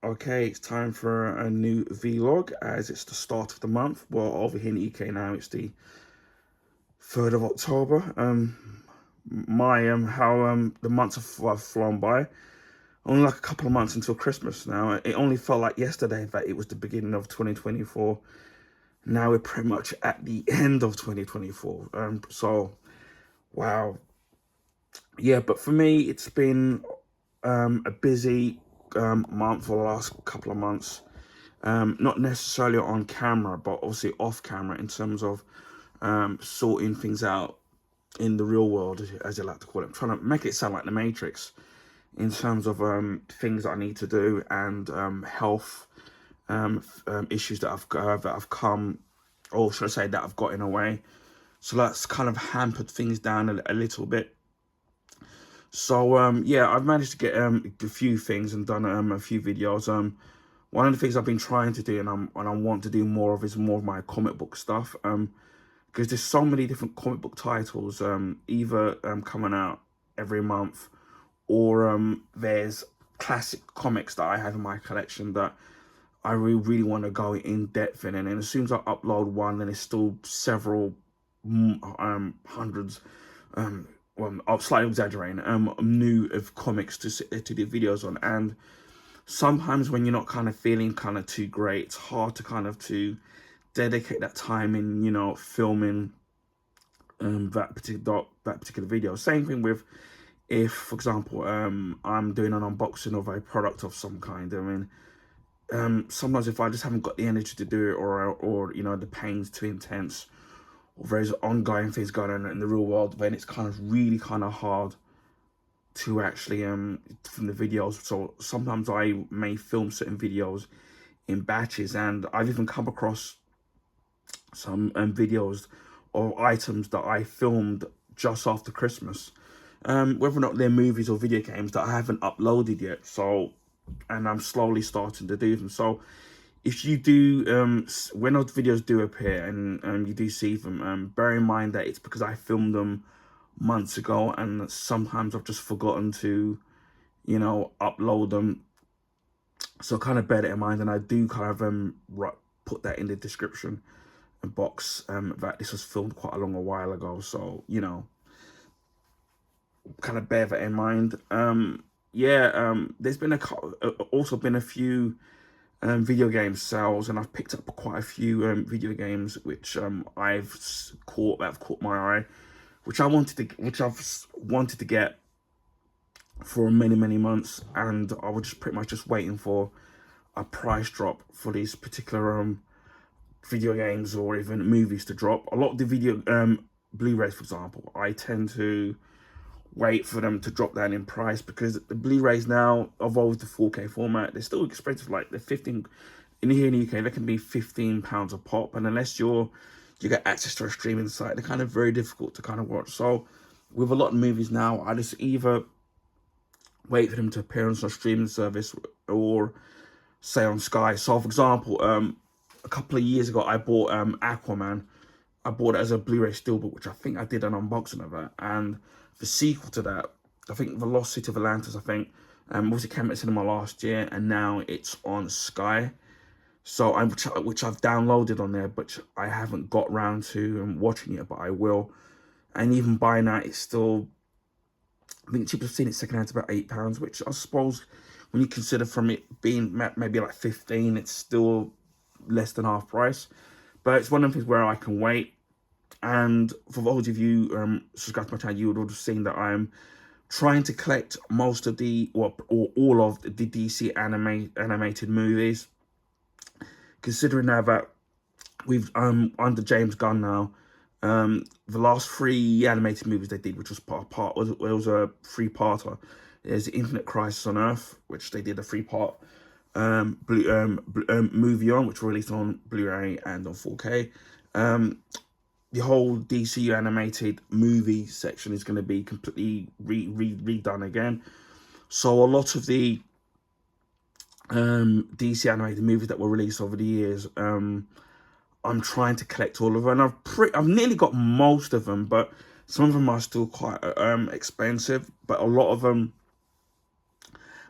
Okay, it's time for a new vlog as it's the start of the month. Well, over here in the UK now, it's the 3rd of October. How the months have flown by. Only like a couple of months until Christmas now. It only felt like yesterday that it was the beginning of 2024. Now we're pretty much at the end of 2024. So wow, yeah. But for me, it's been a busy month for the last couple of months. Not necessarily on camera, but obviously off camera in terms of sorting things out in the real world, as you like to call it. I'm trying to make it sound like the Matrix in terms of things that I need to do and health issues that I've come, or should I say that I've got in a way. So that's kind of hampered things down a little bit. So yeah, I've managed to get a few things and done a few videos. One of the things I've been trying to do, and I want to do more of, is more of my comic book stuff. Because there's so many different comic book titles, either coming out every month, or there's classic comics that I have in my collection that I really want to go in depth in. And then as soon as I upload one, then it's still several hundreds, well, I'm slightly exaggerating, new of comics to do videos on. And sometimes when you're not kind of feeling kind of too great, it's hard to kind of to dedicate that time in, you know, filming that particular video. Same thing with, if for example I'm doing an unboxing of a product of some kind. I mean, sometimes if I just haven't got the energy to do it, or you know, the pain's too intense, or there's ongoing things going on in the real world, then it's kind of really kind of hard to actually film the videos. So sometimes I may film certain videos in batches, and I've even come across some videos or items that I filmed just after Christmas, whether or not they're movies or video games that I haven't uploaded yet. So, and I'm slowly starting to do them. So if you do, when those videos do appear and you do see them, bear in mind that it's because I filmed them months ago, and sometimes I've just forgotten to, you know, upload them. So kind of bear that in mind, and I do kind of put that in the description box, that this was filmed quite a long while ago. So, you know, kind of bear that in mind. Yeah, there's been also been a few video game sales, and I've picked up quite a few video games which that have caught my eye, which I've wanted to get for many months, and I was just pretty much just waiting for a price drop for these particular video games or even movies to drop. A lot of the video Blu-rays, for example, I tend to wait for them to drop down in price, because the Blu-rays now evolved to 4K format. They're still expensive, like they're 15 in here in the UK. They can be £15 a pop, and unless you get access to a streaming site, they're kind of very difficult to kind of watch. So with a lot of movies now, I just either wait for them to appear on some streaming service, or say on Sky. So for example, a couple of years ago, I bought Aquaman. I bought it as a Blu-ray steelbook, which I think I did an unboxing of it. And the sequel to that, I think The Lost City of Atlantis, I think, obviously came at cinema last year, and now it's on Sky. So which I've downloaded on there, but I haven't got round to watching it, but I will. And even buying that, it's still, I think the cheapest I've seen it secondhand is about £8, which I suppose when you consider from it being maybe like 15, it's still less than half price. But it's one of the things where I can wait. And for those of you subscribe to my channel, you would have seen that I'm trying to collect most of the, or all of the DC animated movies. Considering now that we've under James Gunn now, the last 3 animated movies they did, which was it was a 3-parter. There's Infinite Crisis on Earth, which they did a 3-part movie on, which released on Blu-ray and on 4K. The whole DC animated movie section is going to be completely redone again. So a lot of the DC animated movies that were released over the years, I'm trying to collect all of them. And I've nearly got most of them, but some of them are still quite expensive. But a lot of them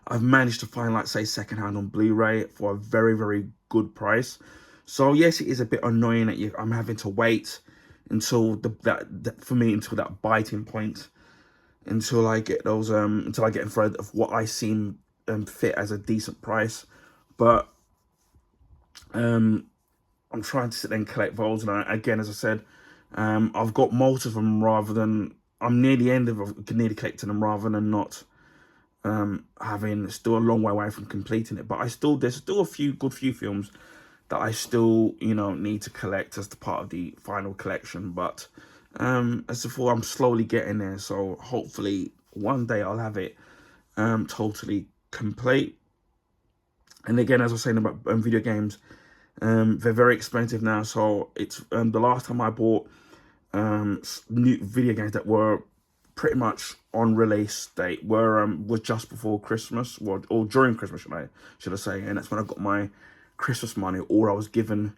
I've managed to find, like, say, secondhand on Blu-ray for a very, very good price. So yes, it is a bit annoying that I'm having to wait until that for me, until that biting point, until I get those until I get in front of what I seem fit as a decent price. But I'm trying to sit there and collect those, and again, as I said, I've got most of them, rather than I'm near the end of nearly collecting them, rather than not having still a long way away from completing it. But there's still a few films that I still, need to collect as the part of the final collection. But as before, I'm slowly getting there, so hopefully one day I'll have it totally complete. And again, as I was saying about video games, they're very expensive now. So it's the last time I bought new video games that were pretty much on release date was just before Christmas, or during Christmas, should I say? And that's when I got my Christmas money, or I was given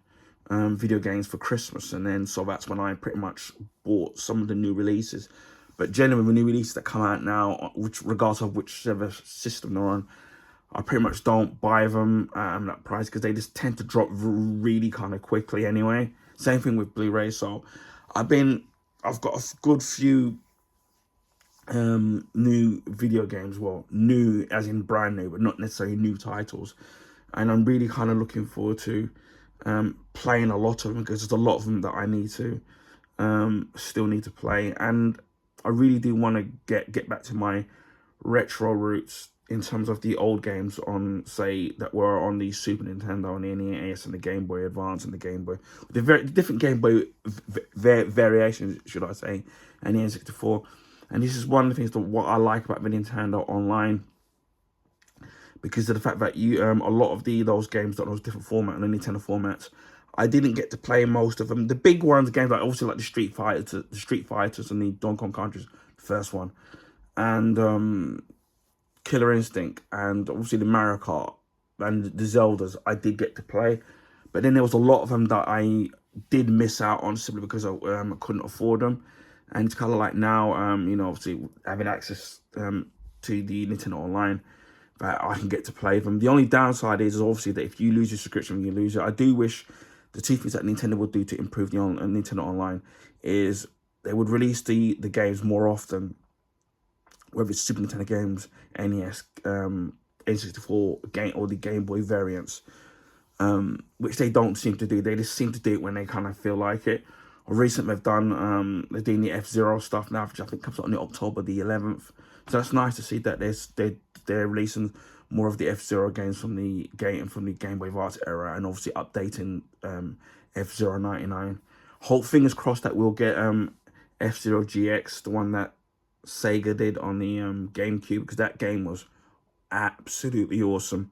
video games for Christmas, and then so that's when I pretty much bought some of the new releases. But generally, the new releases that come out now, which regardless of whichever system they're on, I pretty much don't buy them at that price, because they just tend to drop really kind of quickly anyway. Same thing with Blu-ray. So I've got a good few new video games, well, new as in brand new, but not necessarily new titles, and I'm really kind of looking forward to playing a lot of them, because there's a lot of them that I need to still need to play. And I really do want to get back to my retro roots in terms of the old games on, say, that were on the Super Nintendo and the NES and the Game Boy Advance and the Game Boy, the very different Game Boy variations, should I say, and the N64. And this is one of the things that what I like about the Nintendo Online, because of the fact that you a lot of those games that those different formats and the Nintendo formats, I didn't get to play most of them. The big ones, games like obviously like the Street Fighters and the Donkey Kong Countries, the first one, and Killer Instinct, and obviously the Mario Kart and the Zeldas, I did get to play. But then there was a lot of them that I did miss out on, simply because I couldn't afford them. And it's kind of like now, obviously having access to the Nintendo Online, that I can get to play them. The only downside is obviously that if you lose your subscription, you lose it. I do wish the two things that Nintendo would do to improve the Nintendo Online is they would release the games more often, whether it's Super Nintendo games, NES, N64 game, or the Game Boy variants, which they don't seem to do. They just seem to do it when they kind of feel like it. Recently, they're doing the F-Zero stuff now, which I think comes out on October the 11th. So that's nice to see that they're releasing more of the F-Zero games from the Game Boy Advance era, and obviously updating F-Zero 99. Hope, fingers crossed, that we'll get F-Zero GX, the one that Sega did on the GameCube, because that game was absolutely awesome.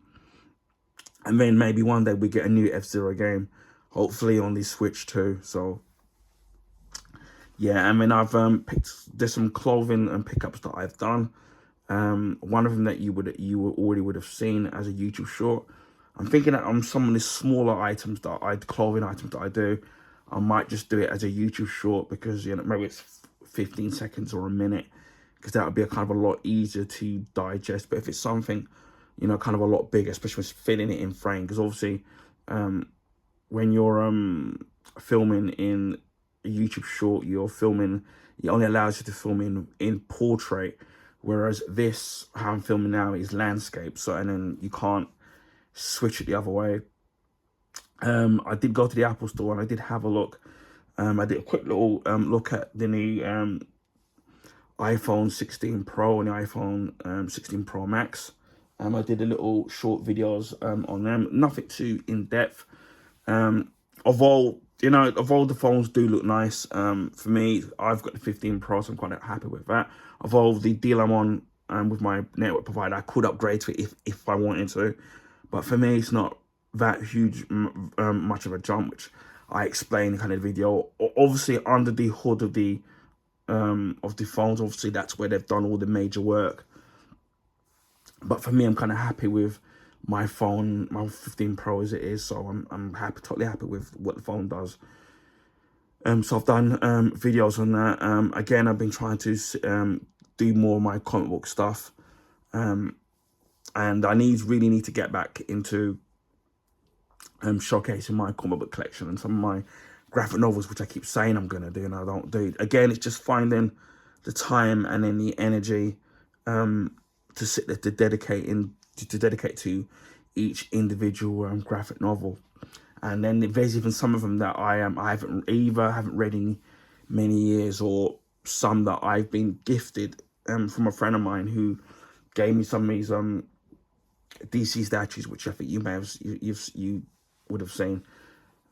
And then maybe one day we get a new F-Zero game, hopefully on the Switch too. So yeah, I mean, there's some clothing and pickups that I've done. One of them that you already would have seen as a YouTube short. I'm thinking that on some of the smaller items clothing items that I do, I might just do it as a YouTube short, because maybe it's 15 seconds or a minute, because that would be a kind of a lot easier to digest. But if it's something, kind of a lot bigger, especially with fitting it in frame, because obviously, when you're filming in a YouTube short, it only allows you to film in portrait, whereas this, how I'm filming now, is landscape. So, and then you can't switch it the other way. I did go to the Apple Store and I did have a look. I did a quick little look at the new iPhone 16 Pro and the iPhone 16 Pro Max. I did a little short videos on them, nothing too in depth. Although the phones do look nice. For me, I've got the 15 Pro, so I'm quite happy with that. Although the deal I'm on with my network provider, I could upgrade to it if I wanted to. But for me, it's not that huge, much of a jump, which I explained in kind of the video. Obviously, under the hood of the phones, obviously that's where they've done all the major work. But for me, I'm kind of happy with my phone, my 15 Pro as it is. So I'm totally happy with what the phone does. So I've done videos on that. Again, I've been trying to do more of my comic book stuff. and I really need to get back into showcasing my comic book collection and some of my graphic novels, which I keep saying I'm gonna do and I don't do. Again, it's just finding the time and then the energy to sit there to dedicate to each individual graphic novel. And then there's even some of them that I haven't read in many years, or some that I've been gifted from a friend of mine who gave me some of these DC statues, which I think you may have you would have seen.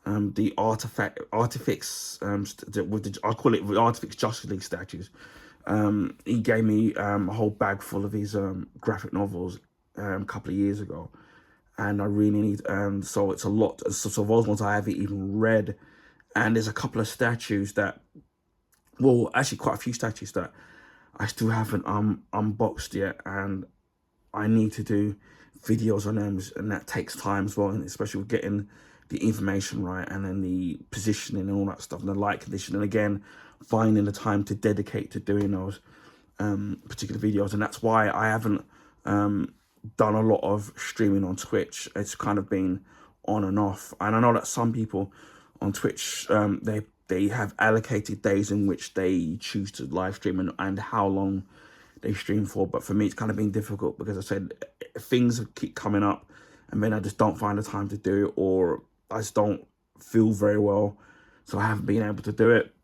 The artifacts with the, I call it the artifacts Justice League statues. He gave me a whole bag full of these graphic novels a couple of years ago, and I really need so it's a lot. So those ones I haven't even read, and there's a couple of statues that, well, actually quite a few statues that I still haven't unboxed yet, and I need to do videos on them, and that takes time as well, and especially with getting the information right, and then the positioning and all that stuff, and the light condition, and again finding the time to dedicate to doing those particular videos. And that's why I haven't done a lot of streaming on Twitch. It's kind of been on and off, and I know that some people on Twitch they have allocated days in which they choose to live stream and how long they stream for. But for me, it's kind of been difficult because I said things keep coming up, and then I just don't find the time to do it, or I just don't feel very well, so I haven't been able to do it.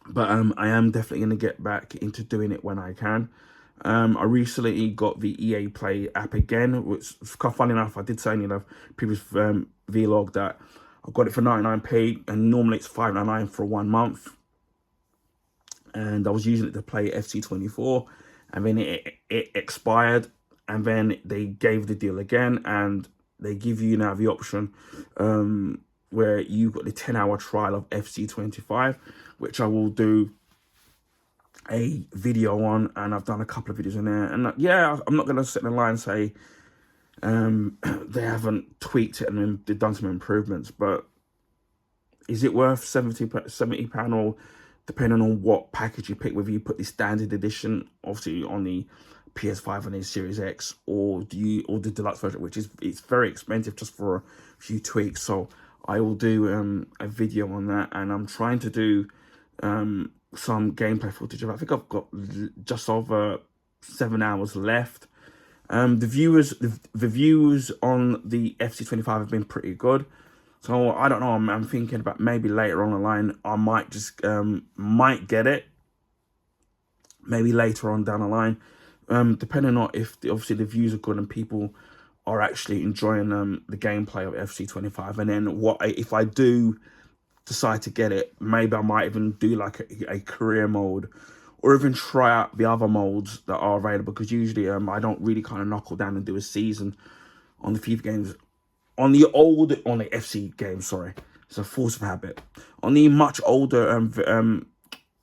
But I am definitely going to get back into doing it when I can. I recently got the EA Play app again, which, funny enough, I did say in the previous vlog that I got it for 99p, and normally it's $5.99 for 1 month. And I was using it to play FC24, and then it expired, and then they gave the deal again, and they give you now the option where you got the 10-hour trial of FC25, which I will do a video on, and I've done a couple of videos in there. And yeah, I'm not going to sit in the line and say they haven't tweaked it and they've done some improvements, but is it worth £70 or depending on what package you pick, whether you put the standard edition obviously on the PS5 and the Series X, or the deluxe version, which is, it's very expensive just for a few tweaks. So I will do a video on that, and I'm trying to do some gameplay footage of it. I think I've got just over 7 hours left. The views on the FC25 have been pretty good. So I don't know, I'm thinking about maybe later on the line, I might just, might get it. Maybe later on down the line. Depending on if, obviously, the views are good and people are actually enjoying the gameplay of FC25. And then if I do decide to get it, maybe I might even do like a career mode, or even try out the other modes that are available, because usually I don't really kind of knuckle down and do a season on the FIFA games. On the FC games, sorry, it's a force of habit. On the much older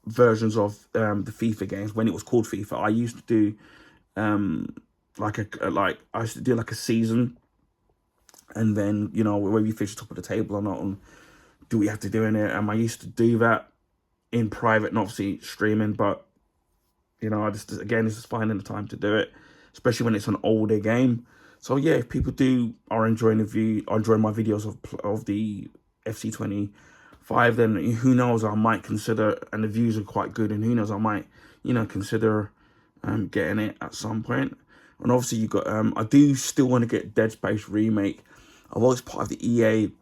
versions of the FIFA games, when it was called FIFA, I used to do I used to do like a season, and then, you know, whether you finish top of the table or not, and do what you have to do in it. And I used to do that in private, and obviously streaming, but you know, it's just finding the time to do it, especially when it's an older game. So yeah, if people are enjoying my videos of the FC25, then who knows, I might consider, and the views are quite good, and who knows, I might, you know, consider getting it at some point. And obviously you got I do still want to get Dead Space Remake. I've always part of the EA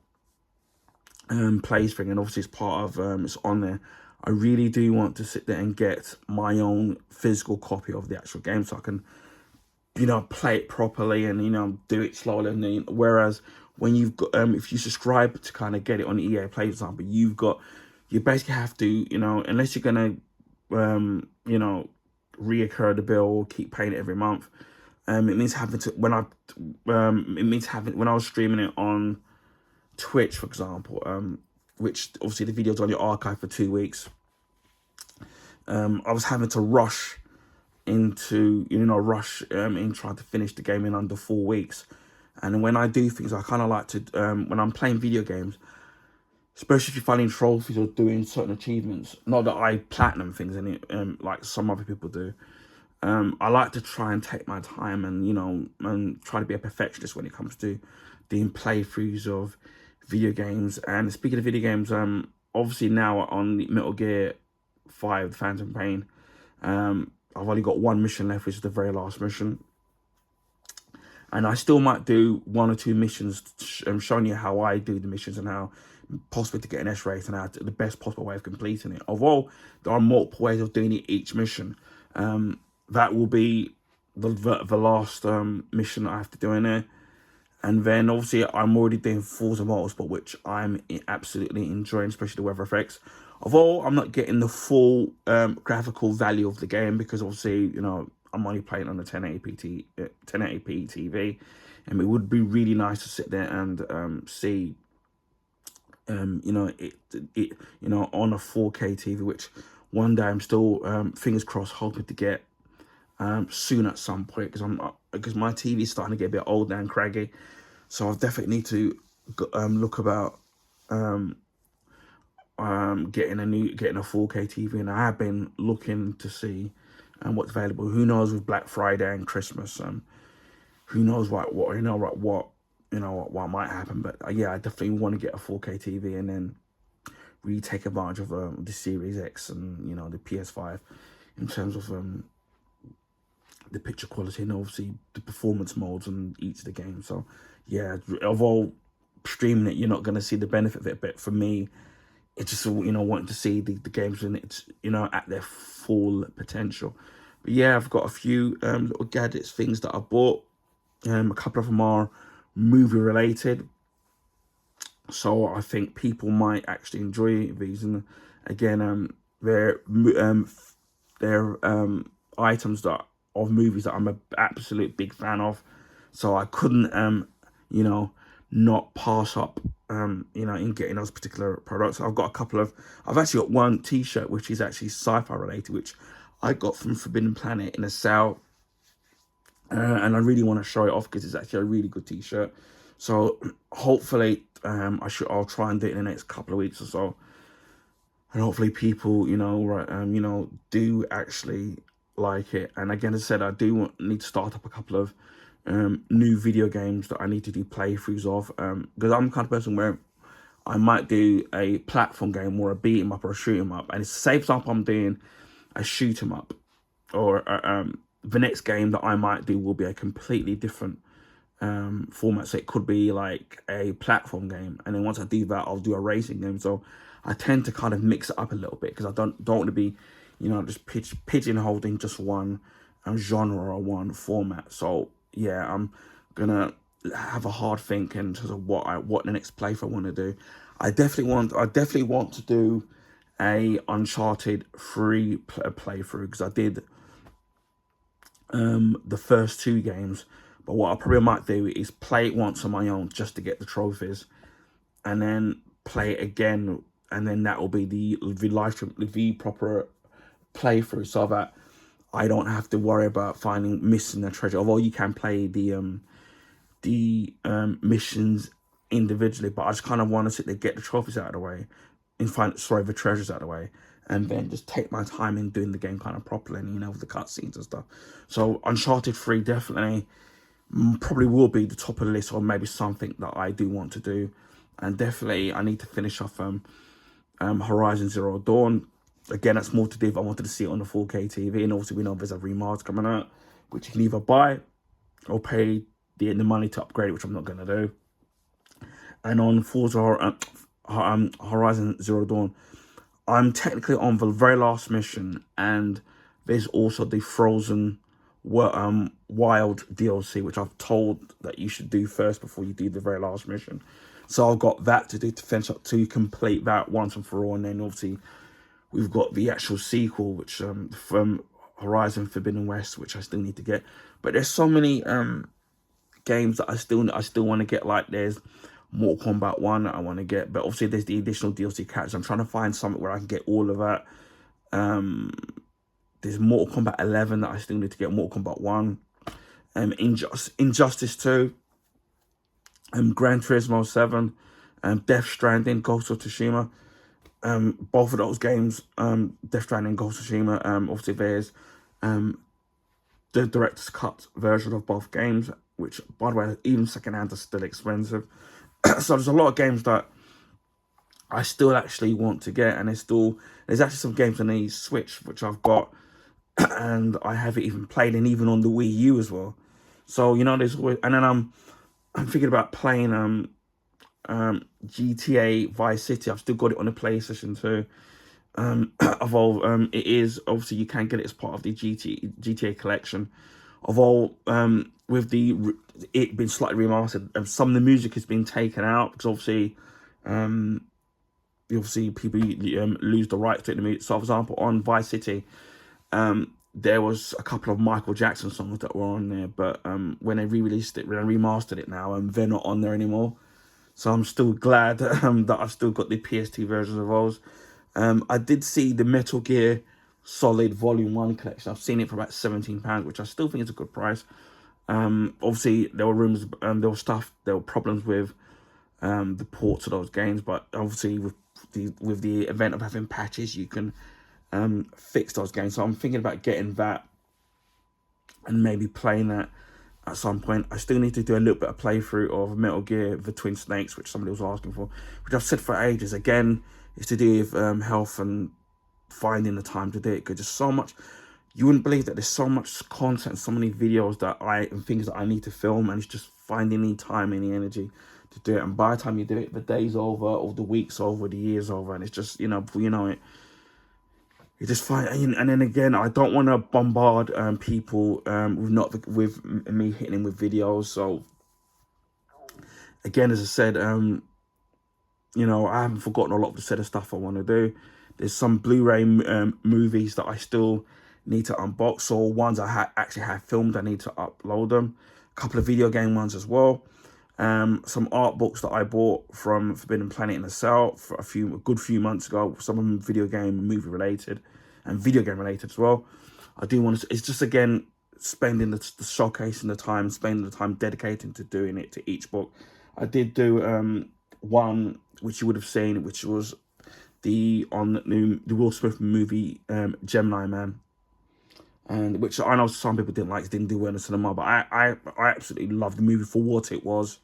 plays thing, and obviously it's part of it's on there. I really do want to sit there and get my own physical copy of the actual game, so I can, you know, play it properly and, you know, do it slowly. And whereas when you've got if you subscribe to kind of get it on EA Play, for example, you basically have to, you know, unless you're gonna you know, reoccur the bill or keep paying it every month, it means having to, when I was streaming it on Twitch, for example, which obviously the video's on your archive for 2 weeks, I was having to rush into, you know, in trying to finish the game in under 4 weeks. And when I do things, I kind of like to, when I'm playing video games, especially if you're finding trophies or doing certain achievements, not that I platinum things in it, like some other people do, I like to try and take my time and, and try to be a perfectionist when it comes to doing playthroughs of video games. And speaking of video games, obviously now on the Metal Gear 5, The Phantom Pain, I've only got one mission left, which is the very last mission. And I still might do one or two missions, showing you how I do the missions and how possibly to get an S rate and how the best possible way of completing it. Although there are multiple ways of doing it each mission, that will be the last mission I have to do in there. And then obviously I'm already doing Forza Motorsport, which I'm absolutely enjoying, especially the weather effects. Although I'm not getting the full graphical value of the game, because obviously, I'm only playing on the 1080p TV, and it would be really nice to sit there and see, it on a 4K TV, which one day I'm still fingers crossed hoping to get soon at some point, because my TV is starting to get a bit old and craggy, so I definitely need to look about getting a 4K TV, and I have been looking to see what's available. Who knows with Black Friday and Christmas? Who knows what might happen? But yeah, I definitely want to get a 4K TV and then really take advantage of the Series X and the PS5 in terms of the picture quality and obviously the performance modes on each of the games. So yeah, although streaming it, you're not going to see the benefit of it, but for me, it's just wanting to see the games in its at their full potential. But yeah, I've got a few little gadgets, things that I bought. A couple of them are movie related, so I think people might actually enjoy these. And again, they're items of movies that I'm an absolute big fan of, so I couldn't not pass up in getting those particular products. I've actually got one t-shirt which is actually sci-fi related, which I got from Forbidden Planet in a sale, and I really want to show it off because it's actually a really good t-shirt. So hopefully I'll try and do it in the next couple of weeks or so, and hopefully people do actually like it. And again, as I said, I do need to start up a couple of new video games that I need to do playthroughs of, because I'm the kind of person where I might do a platform game or a beat 'em up or a shoot 'em up, and it's the same time I'm doing a shoot 'em up, or the next game that I might do will be a completely different format. So it could be like a platform game, and then once I do that, I'll do a racing game. So I tend to kind of mix it up a little bit, because I don't want to be just pigeonholed in just one genre or one format. So yeah, I'm gonna have a hard think in terms of what the next playthrough I want to do. I definitely want to do a Uncharted 3 playthrough, because I did the first two games, but what I probably might do is play it once on my own just to get the trophies, and then play it again, and then that will be the live stream, the proper playthrough, so that I don't have to worry about missing the treasure. Although you can play the missions individually, but I just kind of want to sit there, get the trophies out of the way, and the treasures out of the way, and then just take my time in doing the game kind of properly, and with the cutscenes and stuff. So Uncharted 3 definitely probably will be the top of the list, or maybe something that I do want to do. And definitely I need to finish off Horizon Zero Dawn. Again, that's more to do if I wanted to see it on the 4K TV. And also we know there's a remaster coming out, which you can either buy or pay the money to upgrade, which I'm not going to do. And on Forza Horizon Zero Dawn, I'm technically on the very last mission, and there's also the Frozen Wild DLC, which I've told that you should do first before you do the very last mission. So I've got that to do to finish up, to complete that once and for all. And then obviously we've got the actual sequel, which from Horizon Forbidden West, which I still need to get. But there's so many games that I still want to get. Like there's Mortal Kombat 1 that I want to get, but obviously there's the additional DLC characters. I'm trying to find something where I can get all of that. There's Mortal Kombat 11 that I still need to get, Mortal Kombat 1, Injustice 2, Gran Turismo 7, Death Stranding, Ghost of Tsushima. Both of those games, Death Stranding and Ghost of Tsushima, obviously there's the director's cut version of both games, which, by the way, even secondhand are still expensive. So there's a lot of games that I still actually want to get, and there's actually some games on the Switch which I've got, and I haven't even played, and even on the Wii U as well. So there's always, and then I'm thinking about playing GTA Vice City. I've still got it on the PlayStation 2. Although it is obviously you can get it as part of the GTA collection. Although with it being slightly remastered, some of the music has been taken out because obviously people lose the rights to the music. So, for example, on Vice City, there was a couple of Michael Jackson songs that were on there, but when they re-released it, when they remastered it now, they're not on there anymore. So I'm still glad that I've still got the PS2 versions of those. I did see the Metal Gear Solid Volume 1 collection. I've seen it for about £17, which I still think is a good price. Obviously, there were rumors, there were problems with the ports of those games, but obviously with the event of having patches, you can fix those games. So I'm thinking about getting that and maybe playing that at some point. I still need to do a little bit of playthrough of Metal Gear The Twin Snakes, which somebody was asking for, which I've said for ages. Again, it's to do with health and finding the time to do it, because there's so much. You wouldn't believe that there's so much content, so many videos and things that I need to film, and it's just finding the time and the energy to do it. And by the time you do it, the day's over, or the week's over, the year's over, and it's just, before you know it, you just find. And then again, I don't want to bombard people with me hitting them with videos. So again, as I said, I haven't forgotten a lot of the set of stuff I want to do. There's some Blu-ray movies that I still need to unbox, or ones I actually have filmed. I need to upload them. A couple of video game ones as well. Some art books that I bought from Forbidden Planet in a sale for a good few months ago. Some of them video game and movie related, and video game related as well. I do want to. It's just again spending the showcasing the time, spending the time dedicating to doing it to each book. I did do one which you would have seen, which was the Will Smith movie Gemini Man, and which I know some people didn't like, didn't do well in the cinema, but I absolutely loved the movie for what it was.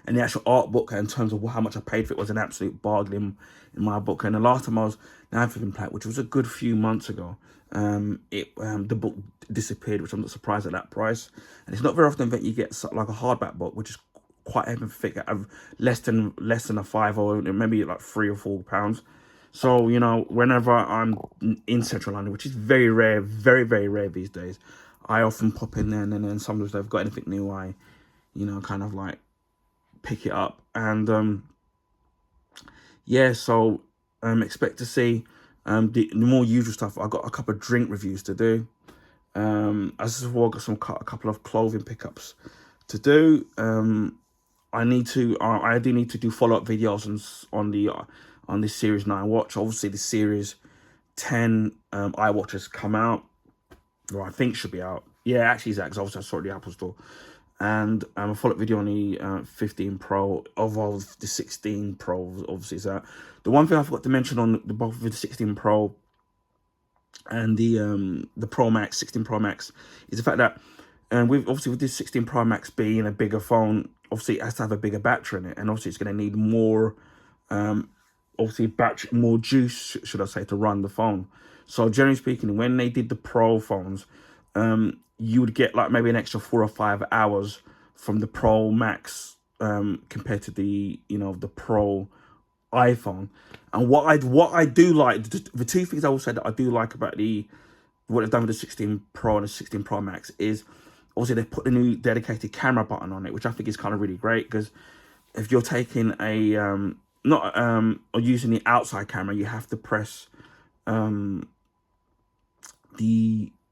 And the actual art book, in terms of how much I paid for it, was an absolute bargain in my book. And the last time I was now Forbidden Planet, which was a good few months ago, the book disappeared, which I'm not surprised at that price. And it's not very often that you get like a hardback book, which is quite heavy and thick, at less than a £5, or maybe like £3 or £4. So whenever I'm in Central London, which is very rare, very very rare these days, I often pop in there, and then sometimes they've got anything new, I kind of like pick it up. And yeah, so expect to see the more usual stuff. I got a couple of drink reviews to do. As well, I got a couple of clothing pickups to do. I do need to do follow-up videos on this Series 9 watch. Obviously, the Series 10 iWatch has come out, or I think should be out. Yeah, actually, Zach, because obviously I saw it at the Apple Store. And a follow-up video on the 15 Pro, of the 16 Pro, obviously, is that. The one thing I forgot to mention on both of the 16 Pro and the Pro Max, 16 Pro Max, is the fact that with this 16 Pro Max being a bigger phone, obviously it has to have a bigger battery in it, and obviously it's going to need more, more juice, should I say, to run the phone. So generally speaking, when they did the Pro phones, you would get like maybe an extra 4 or 5 hours from the Pro Max compared to the the Pro iPhone. And what I do like, the two things I will say that I do like about what they've done with the 16 Pro and the 16 Pro Max is obviously they've put the new dedicated camera button on it, which I think is kind of really great, because if you're taking or using the outside camera, you have to press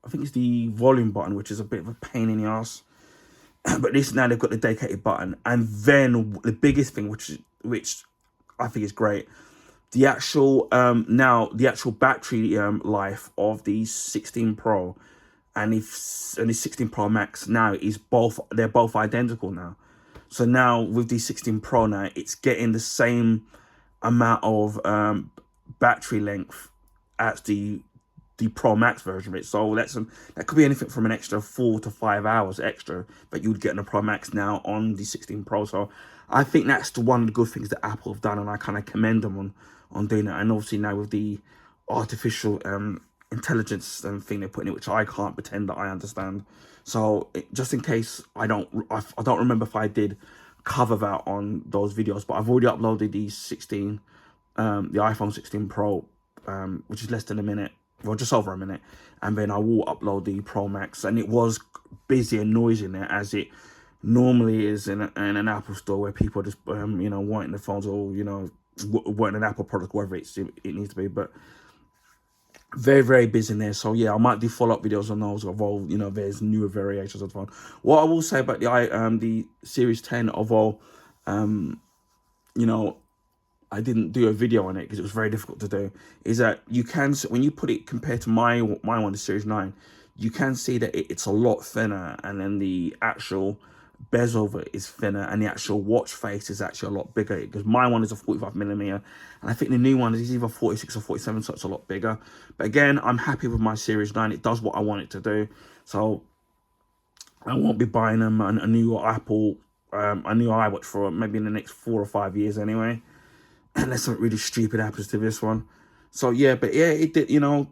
I think it's the volume button, which is a bit of a pain in the ass. But at least now they've got the dedicated button. And then the biggest thing, which I think is great, the actual battery life of the 16 Pro and the 16 Pro Max now they're both identical now. So now with the 16 Pro now, it's getting the same amount of battery length as the the Pro Max version of it. So that could be anything from an extra 4 to 5 hours extra that you would get in a Pro Max now on the 16 Pro. So I think that's one of the good things that Apple have done, and I kind of commend them on doing that. And obviously now with the artificial intelligence thing they're putting in, which I can't pretend that I understand. So just in case I don't remember if I did cover that on those videos, but I've already uploaded the iPhone 16 Pro, which is less than a minute, well, just over a minute, and then I will upload the Pro Max. And it was busy and noisy in there, as it normally is in an Apple store, where people are just you know, wanting the phones, or you know, wanting an Apple product, whatever it needs to be. But very, very busy in there. So yeah, I might do follow-up videos on those, although, you know, there's newer variations of the phone. What I will say about the Series 10, although you know, I didn't do a video on it because it was very difficult to do, is that you can, when you put it compared to my one, the Series 9, you can see that it's a lot thinner, and then the actual bezel of it is thinner, and the actual watch face is actually a lot bigger, because my one is a 45mm, and I think the new one is either 46 or 47, so it's a lot bigger. But again, I'm happy with my Series 9. It does what I want it to do, so I won't be buying them a new Apple, a new iWatch for maybe in the next 4 or 5 years anyway, unless something really stupid happens to this one. So yeah, but yeah, it did, you know,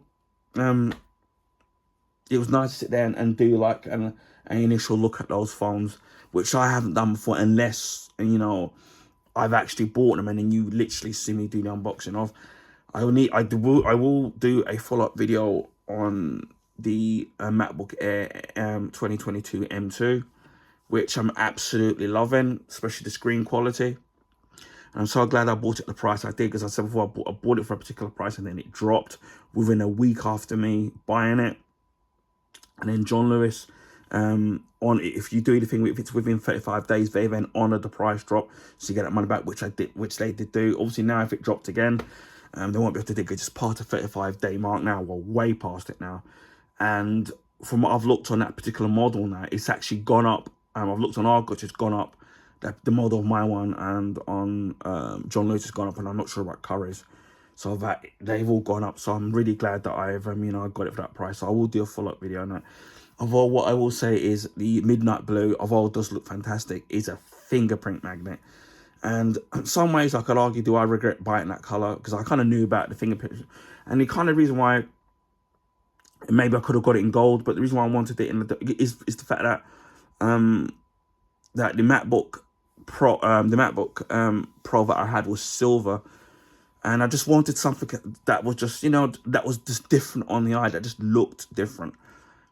it was nice to sit there and do like an initial look at those phones, which I haven't done before, unless, you know, I've actually bought them and then you literally see me do the unboxing of. I will do a follow-up video on the MacBook Air 2022 M2, which I'm absolutely loving, especially the screen quality. And I'm so glad I bought it at the price I did, because I said before, I bought it for a particular price and then it dropped within a week after me buying it. And then John Lewis, if you do anything, if it's within 35 days, they then honour the price drop, so you get that money back, which they did do. Obviously now, if it dropped again, they won't be able to do it. It's past the 35-day mark now. We're way past it now. And from what I've looked on that particular model now, it's actually gone up. I've looked on Argos, it's gone up. The model of my one, and on John Lewis has gone up, and I'm not sure about Curry's. So that they've all gone up. So I'm really glad that I've you know, I got it for that price. So I will do a follow-up video on that. Although what I will say is the midnight blue, although it does look fantastic, is a fingerprint magnet. And in some ways I could argue, do I regret buying that color? Because I kind of knew about the fingerprint, and the kind of reason why maybe I could have got it in gold, but the reason why I wanted it in is the fact that that the MacBook Pro, Pro that I had was silver. And I just wanted something that was just, you know, that was just different on the eye, that just looked different.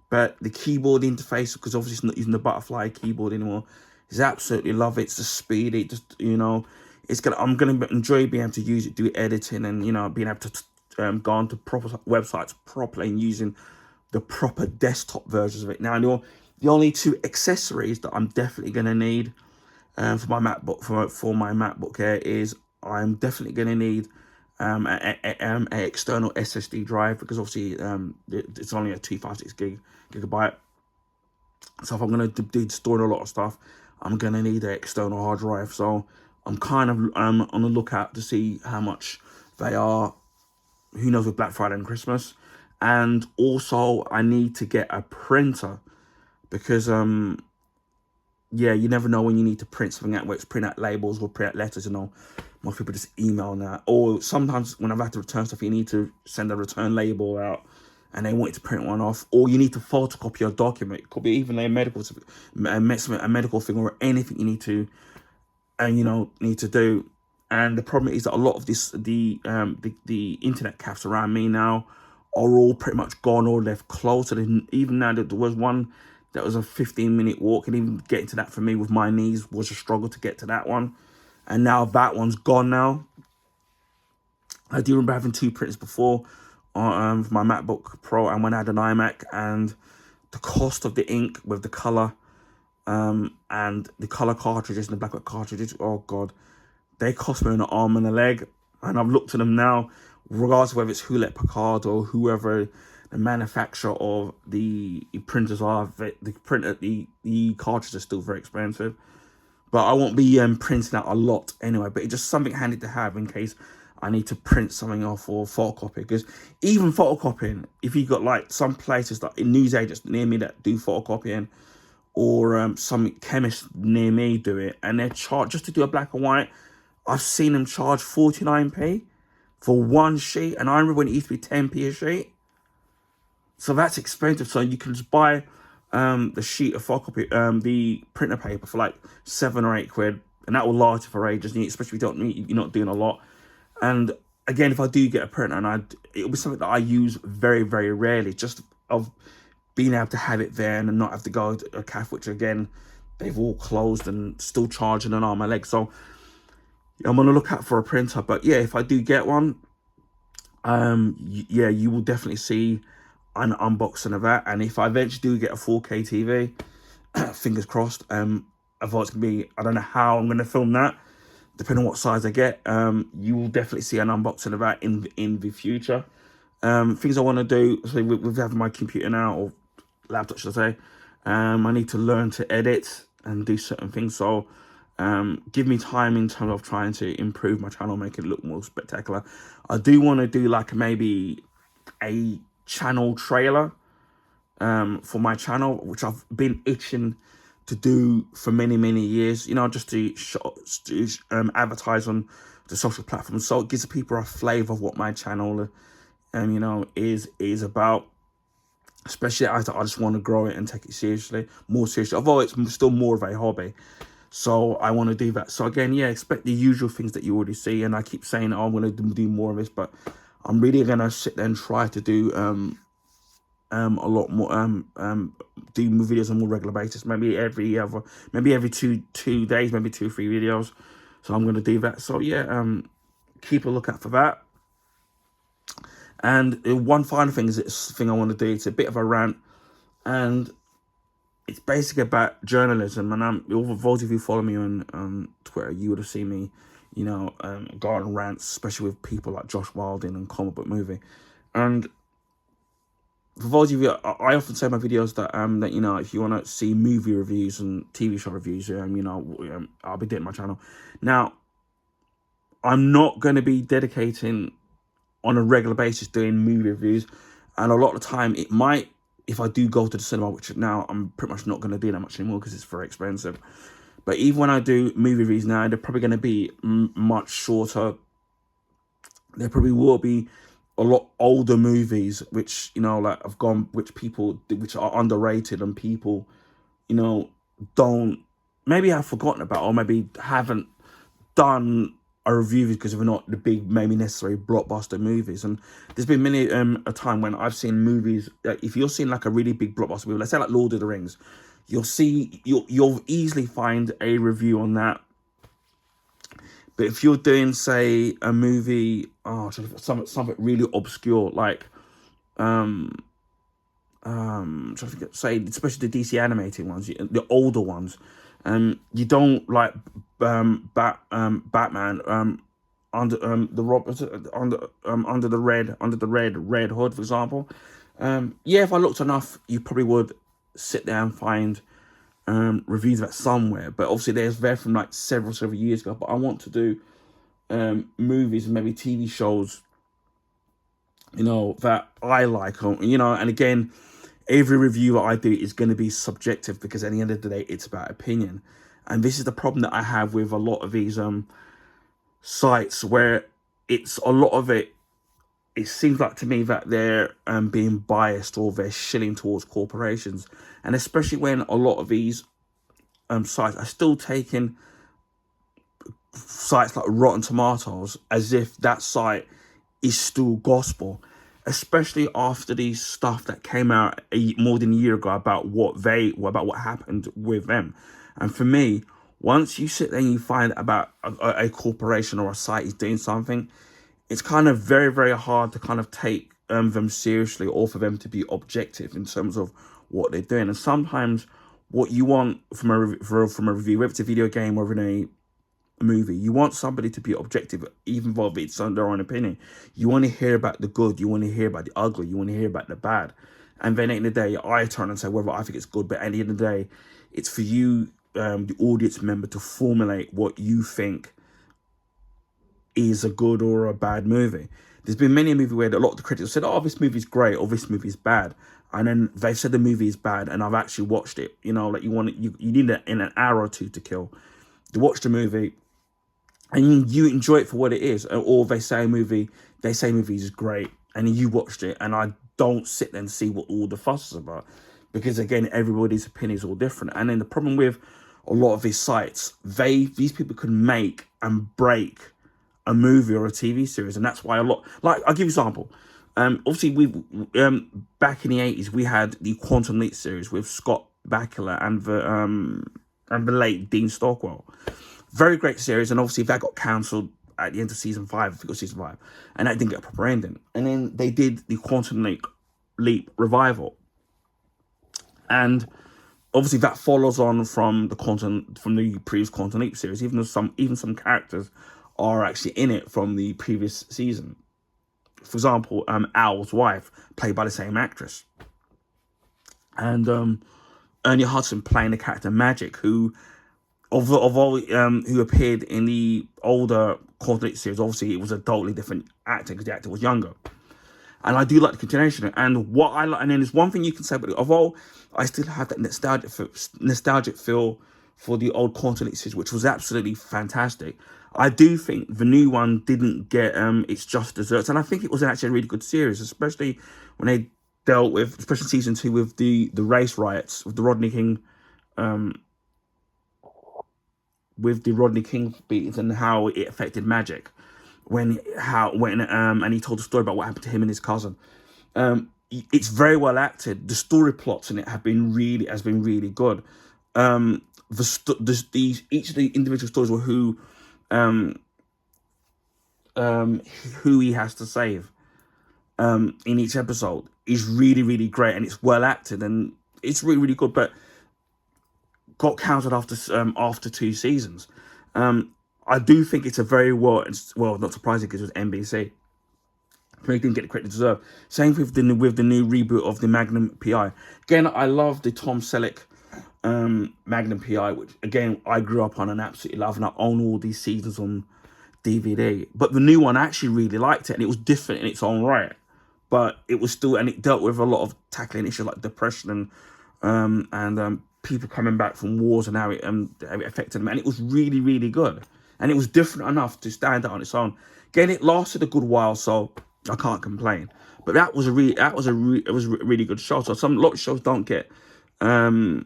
But the keyboard interface, because obviously it's not using the butterfly keyboard anymore, is absolutely love it. It's the speed. It just, you know, I'm gonna enjoy being able to use it, do editing, and, you know, being able to go onto proper websites properly and using the proper desktop versions of it. Now, the only two accessories that I'm definitely gonna need for my MacBook for my MacBook Air is, I'm definitely gonna need an external SSD drive, because obviously it's only a 256 gigabyte. So if I'm going to be storing a lot of stuff, I'm going to need an external hard drive. So I'm kind of on the lookout to see how much they are, who knows, with Black Friday and Christmas. And also I need to get a printer, because yeah, you never know when you need to print something out, whether it's print out labels or print out letters, you know. Most people just email now. Or sometimes when I've had to return stuff, you need to send a return label out and they want you to print one off. Or you need to photocopy your document. It could be even a medical thing, or anything you need to, you know, need to do. And the problem is that a lot of the internet cafes around me now are all pretty much gone, or they've closed. So even now, there was one that was a 15-minute walk, and even getting to that for me with my knees was a struggle to get to that one. And now that one's gone now. I do remember having two printers before for my MacBook Pro, and when I had an iMac, and the cost of the ink with the color and the color cartridges and the black cartridges, oh God, they cost me an arm and a leg. And I've looked at them now, regardless of whether it's Hewlett Packard or whoever the manufacturer of the printers are, the cartridges are still very expensive. But I won't be printing out a lot anyway, but it's just something handy to have in case I need to print something off or photocopy. Because even photocopying, if you got like some places like in newsagents near me that do photocopying, or some chemists near me do it, and they're charged just to do a black and white. I've seen them charge 49p for one sheet, and I remember when it used to be 10p a sheet. So that's expensive. So you can just buy the sheet of photocopy, the printer paper for like £7 or £8, and that will last you for ages, especially if you're not doing a lot. And again, if I do get a printer, and it'll be something that I use very, very rarely, just of being able to have it there and not have to go to a cafe, which again, they've all closed and still charging an arm and a leg. So I'm going to look out for a printer. But yeah, if I do get one, yeah, you will definitely see an unboxing of that. And if I eventually do get a 4K TV, fingers crossed, I thought it's going to be, I don't know how I'm going to film that, depending on what size I get. You will definitely see an unboxing of that in the future. Things I want to do, so with having my computer now, or laptop should I say, I need to learn to edit and do certain things. So give me time in terms of trying to improve my channel, make it look more spectacular. I do want to do like maybe a channel trailer for my channel, which I've been itching to do for many years, you know, just to advertise on the social platforms, so it gives people a flavor of what my channel you know, is about. Especially as I just want to grow it and take it more seriously, although it's still more of a hobby. So I want to do that. So again, yeah, expect the usual things that you already see. And I keep saying, oh, I'm going to do more of this, but I'm really going to sit there and try to do a lot more, do videos on a more regular basis. Maybe every 2 days, maybe 2 or 3 videos. So I'm going to do that. So yeah, keep a lookout for that. And one final thing is this thing I want to do. It's a bit of a rant, and it's basically about journalism. And for those of you who follow me on Twitter, you would have seen me, you know, go on rants, especially with people like Josh Wilding and Comic Book Movie. And for those of you, I often say in my videos that that, you know, if you want to see movie reviews and TV show reviews, you know, I'll be doing my channel. Now, I'm not going to be dedicating on a regular basis doing movie reviews, and a lot of the time it might, if I do go to the cinema, which now I'm pretty much not going to do that much anymore because it's very expensive, but even when I do movie reviews now, they're probably going to be much shorter. There probably will be a lot older movies which, you know, like which are underrated, and people, you know, don't, maybe have forgotten about, or maybe haven't done a review because they're not the big, maybe necessary blockbuster movies. And there's been many a time when I've seen movies, if you're seeing like a really big blockbuster movie, let's say like Lord of the Rings, you'll easily find a review on that. But if you're doing, say, a movie, something really obscure, like trying to think, say, especially the DC animated ones, the older ones, you don't like Batman under the red hood, for example. Yeah, if I looked enough, you probably would sit there and find reviews of that somewhere. But obviously, they're from like several years ago. But I want to do movies and maybe TV shows, you know, that I like, you know. And again, every review that I do is going to be subjective, because at the end of the day, it's about opinion. And this is the problem that I have with a lot of these sites, where it's a lot of it seems like to me that they're being biased, or they're shilling towards corporations. And especially when a lot of these sites are still taking sites like Rotten Tomatoes as if that site is still gospel, especially after the stuff that came out more than a year ago about what happened with them. And for me, once you sit there and you find about a corporation or a site is doing something, it's kind of very hard to kind of take them seriously, or for them to be objective in terms of what they're doing. And sometimes what you want from a review, whether it's a video game or in a movie, you want somebody to be objective, even though it's on their own opinion. You want to hear about the good, you want to hear about the ugly, you want to hear about the bad. And then at the end of the day, I turn and say whether I think it's good. But at the end of the day, it's for you, the audience member, to formulate what you think is a good or a bad movie. There's been many a movie where a lot of the critics said, "Oh, this movie's great," or "This movie's bad," and then they've said the movie is bad, and I've actually watched it. You know, like you need it in an hour or two to kill. You watch the movie, and you enjoy it for what it is, or they say movies is great, and you watched it, and I don't sit there and see what all the fuss is about, because again, everybody's opinion is all different. And then the problem with a lot of these sites, these people can make and break a movie or a TV series, and that's why a lot, like, I'll give you an example. Obviously, we back in the 80s, we had the Quantum Leap series with Scott Bakula and the late Dean Stockwell. Very great series, and obviously that got cancelled at the end of season 5. I think it was season 5, and that didn't get a proper ending. And then they did the Quantum Leap revival, and obviously that follows on from the previous Quantum Leap series. Even though some characters are actually in it from the previous season. For example, Al's wife, played by the same actress, and Ernie Hudson playing the character Magic, who who appeared in the older Quantum Leap series. Obviously, it was a totally different actor because the actor was younger. And I do like the continuation. And what I like, and then there's one thing you can say, but although I still have that nostalgic feel for the old Quantum Leap series, which was absolutely fantastic, I do think the new one didn't get its just desserts. And I think it was actually a really good series, especially when they dealt with, especially season 2, with the race riots, with the Rodney King beatings, and how it affected Magic and he told the story about what happened to him and his cousin. It's very well acted. The story plots in it has been really good. Each of the individual stories were who he has to save in each episode is really great, and it's well acted, and it's really good. But got cancelled after 2 seasons. I do think it's a very well, not surprising because it was NBC. They didn't get the credit they deserve. Same with the new reboot of the Magnum PI. Again, I love the Tom Selleck Magnum PI, which again I grew up on and absolutely love, and I own all these seasons on DVD. But the new one, I actually really liked it, and it was different in its own right. But it was still, and it dealt with a lot of tackling issues like depression and people coming back from wars and how it affected them, and it was really good, and it was different enough to stand out on its own. Again, it lasted a good while, so I can't complain. But it was a really good show. So a lot of shows don't get the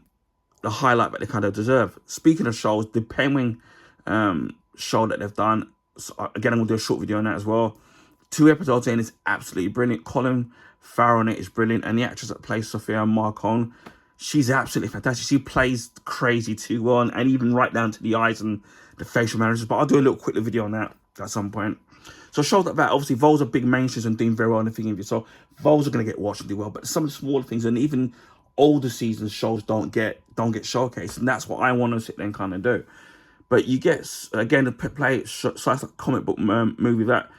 highlight that they kind of deserve. Speaking of shows, the Penguin show that they've done. So again, I'm gonna do a short video on that as well. 2 episodes in, it's absolutely brilliant. Colin Farrell in it is brilliant, and the actress that plays Sophia Marcon, she's absolutely fantastic. She plays crazy too well, and even right down to the eyes and the facial mannerisms. But I'll do a little quick video on that at some point. So shows like that, obviously, those are big mainstreams and doing very well in the thing. So those are going to get watched and do well. But some of the smaller things and even older seasons shows don't get showcased, and that's what I want to sit there and kind of do. But you get, again, the play sites like comic book movie that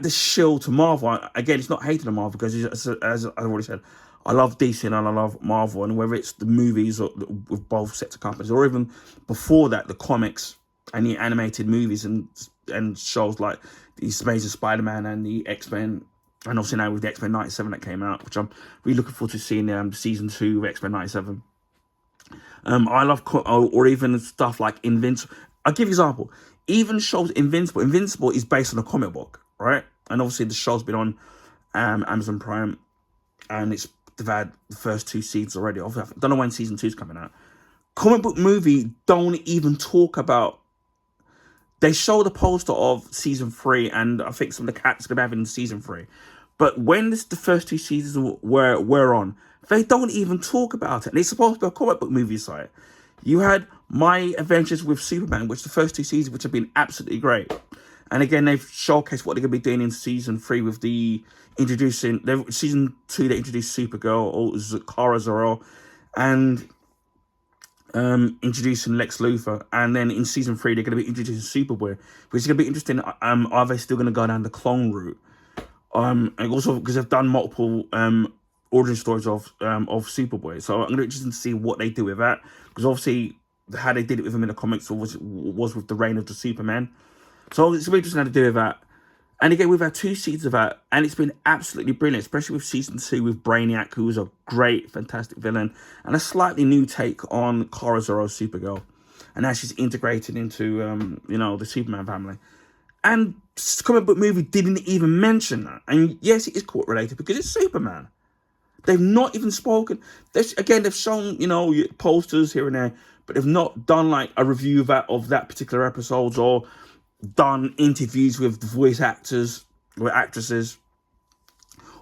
the shill to Marvel. Again, it's not hated on Marvel because, as I've already said, I love DC and I love Marvel, and whether it's the movies or with both sets of companies, or even before that, the comics and the animated movies and shows like the Amazing Spider-Man and the X-Men, and also now with the X-Men 97 that came out, which I'm really looking forward to seeing season 2 of X-Men 97. I love, or even stuff like Invincible. I'll give you an example. Even shows Invincible. Invincible is based on a comic book, right? And obviously the show's been on Amazon Prime, and they've had the first 2 seasons already. I don't know when season 2 is coming out. Comic book movie don't even talk about. They show the poster of season 3, and I think some of the characters going to have in season 3. But when the first 2 seasons were on, they don't even talk about it. And it's supposed to be a comic book movie site. You had My Adventures with Superman, which the first 2 seasons, which have been absolutely great. And again, they've showcased what they're going to be doing in season 3 with season 2, they introduced Supergirl, or Kara Zor-El, and introducing Lex Luthor. And then in season 3, they're going to be introducing Superboy, which is going to be interesting. Are they still going to go down the clone route? And also because they've done multiple origin stories of Superboy, so I'm going to be interested to see what they do with that, because obviously how they did it with him in the comics was with the reign of the Superman. So it's really interesting to do with that. And again, we've had 2 seasons of that, and it's been absolutely brilliant, especially with season 2 with Brainiac, who was a great, fantastic villain, and a slightly new take on Kara Zor-El's Supergirl. And now she's integrated into, the Superman family. And this comic book movie didn't even mention that. And yes, it is court related because it's Superman. They've not even spoken. They've shown, posters here and there, but they've not done like a review of that particular episode, or done interviews with the voice actors or actresses,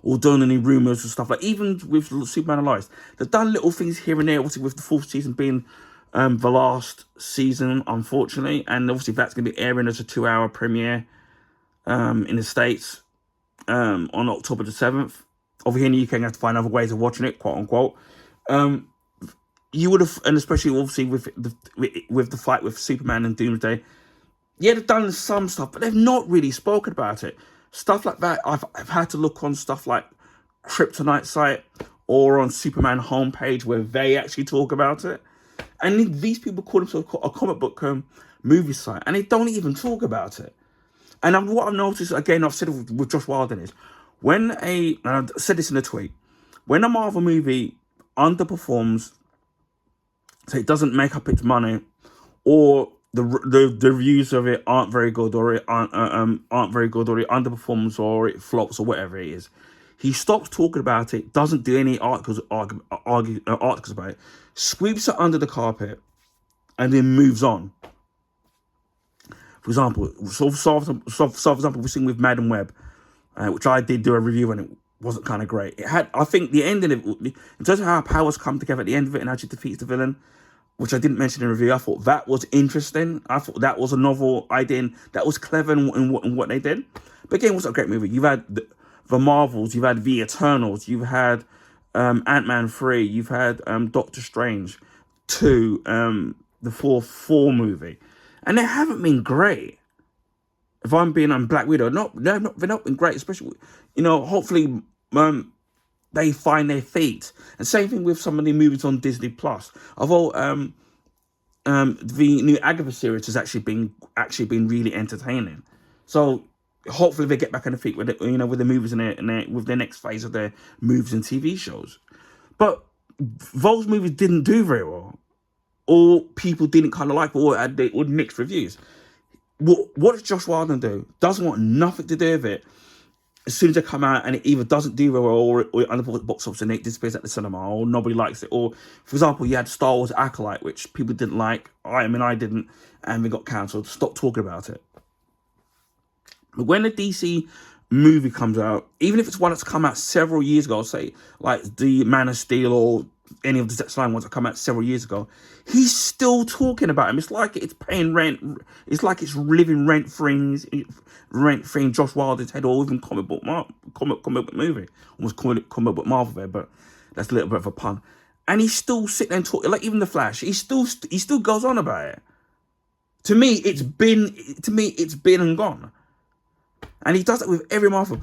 or done any rumours and stuff. Like, even with Superman and Lois, they've done little things here and there, obviously with the 4th season being the last season, unfortunately, and obviously that's going to be airing as a 2-hour premiere in the States on October the 7th. Over here in the UK, you have to find other ways of watching it, quote unquote. You would have, and especially obviously with the fight with Superman and Doomsday, yeah, they've done some stuff, but they've not really spoken about it. Stuff like that, I've had to look on stuff like Kryptonite site or on Superman homepage where they actually talk about it. And these people call themselves a comic book movie site, and they don't even talk about it. And what I've noticed, again, I've said it with Josh Wilden, is when and I said this in a tweet, when a Marvel movie underperforms, so it doesn't make up its money, or the reviews of it aren't very good, or it aren't very good, or it underperforms, or it flops, or whatever it is, he stops talking about it, doesn't do any articles about it, sweeps it under the carpet, and then moves on. For example, for example, we're seeing with Madam Web, which I did do a review, and it wasn't kind of great. It had, I think, the ending of it, in terms of how powers come together at the end of it and actually defeats the villain, which I didn't mention in the review. I thought that was interesting. I thought that was a novel idea, and that was clever in what they did. But again, it was a great movie. You've had the Marvels, you've had the Eternals, you've had Ant-Man 3, you've had Doctor Strange 2, the 4 movie, and they haven't been great. If I'm being on Black Widow, they've not been great, especially, hopefully they find their feet. And same thing with some of the movies on Disney Plus. Although the new Agatha series has actually been really entertaining. So hopefully they get back on the feet with it, with the movies and with their next phase of their movies and TV shows. But those movies didn't do very well, or people didn't kind of like it, or had mixed reviews. What does Josh Wilden do? Doesn't want nothing to do with it. As soon as they come out and it either doesn't do very well, or it underperforms at the box office and it disappears at the cinema, or nobody likes it. Or, for example, you had Star Wars Acolyte, which people didn't like. I didn't, and we got cancelled. Stop talking about it. But when a DC movie comes out, even if it's one that's come out several years ago, say like the Man of Steel or any of the Zack Snyder ones that come out several years ago, he's still talking about him. It's like it's paying rent. It's like it's living rent-free in Josh Wilder's head, or even comic book movie. Almost comic book Marvel there, but that's a little bit of a pun. And he's still sitting there and talking, like even The Flash, he still goes on about it. To me, it's been and gone. And he does it with every Marvel.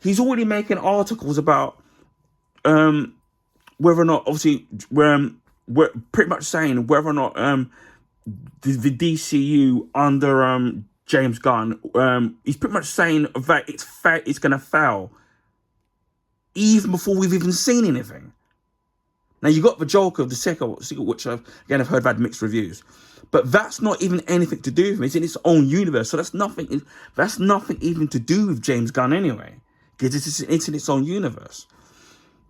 He's already making articles about whether or not, obviously, we're pretty much saying whether or not the DCU under James Gunn, he's pretty much saying that it's going to fail even before we've even seen anything. Now, you got the Joker of the second, which I've heard had mixed reviews. But that's not even anything to do with it. It's in its own universe. So that's nothing even to do with James Gunn anyway. Because it's in its own universe.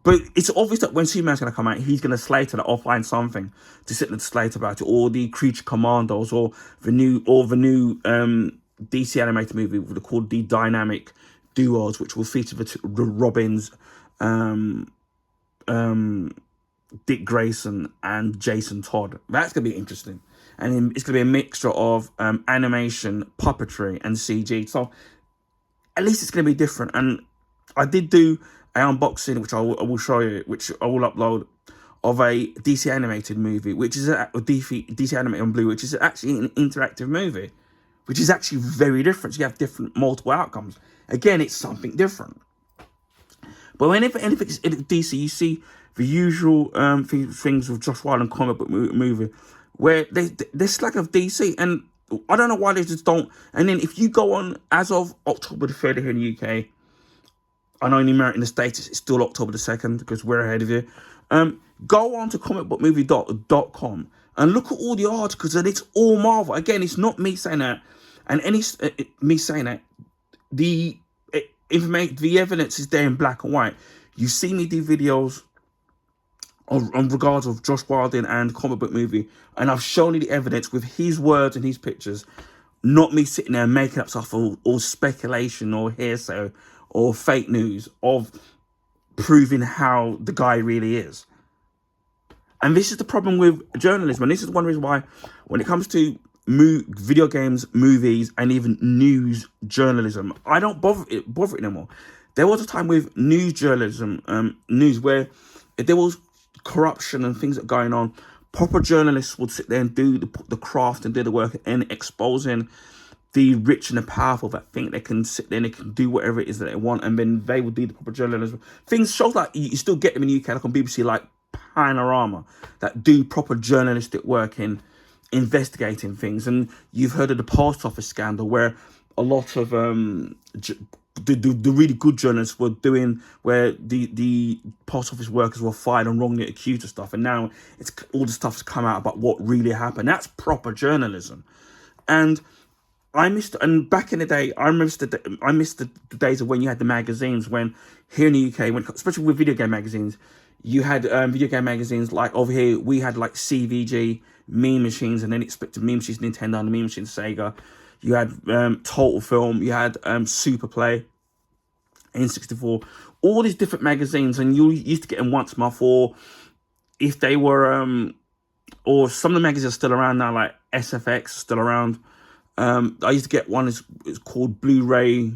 But it's obvious that when Superman's going to come out, he's going to slate it or find something to sit and slate about it. Or the Creature Commandos, or the new DC animated movie called The Dynamic Duos, which will feature the Robins, Dick Grayson and Jason Todd. That's going to be interesting. And it's going to be a mixture of animation, puppetry, and CG. So at least it's going to be different. And I did do an unboxing, which I will show you, which I will upload, of a DC animated movie, which is a DC animated on Blue, which is actually an interactive movie, which is actually very different. So you have multiple outcomes. Again, it's something different. But whenever anything is in DC, you see the usual things with Josh Wilden comic book movie, where they slack of DC, and I don't know why they just don't. And then if you go on, as of October the 3rd here in the UK, I know in the States it's still October the 2nd because we're ahead of you. Go on to comicbookmovie.com and look at all the articles, and it's all Marvel. Again, it's not me saying that, and me saying that. The information, the evidence is there in black and white. You see me do videos on regards of Josh Wilding and Comic Book Movie, and I've shown you the evidence with his words and his pictures, not me sitting there making up stuff or speculation or hearsay or fake news of proving how the guy really is. And this is the problem with journalism, and this is one reason why, when it comes to video games, movies, and even news journalism, I don't bother it anymore. There was a time with news journalism, news where if there was corruption and things that are going on, proper journalists would sit there and do the craft and do the work and exposing the rich and the powerful that think they can sit there and they can do whatever it is that they want, and then they will do the proper journalism. Shows like you still get them in the UK, like on BBC, like Panorama, that do proper journalistic work in investigating things. And you've heard of the post office scandal, where a lot of the really good journalists were doing, where the post office workers were fired and wrongly accused of stuff, and now it's all the stuff's come out about what really happened. That's proper journalism. And and back in the day, I missed the days of when you had the magazines, when here in the UK, especially with video game magazines, you had video game magazines. Like over here, we had like CVG, Meme Machines, and then it split to Meme Machines Nintendo and Meme Machines Sega. You had Total Film, you had Super Play, N64, all these different magazines, and you used to get them once a month, or if they were, or some of the magazines are still around now, like SFX still around. I used to get one, it's called Blu-ray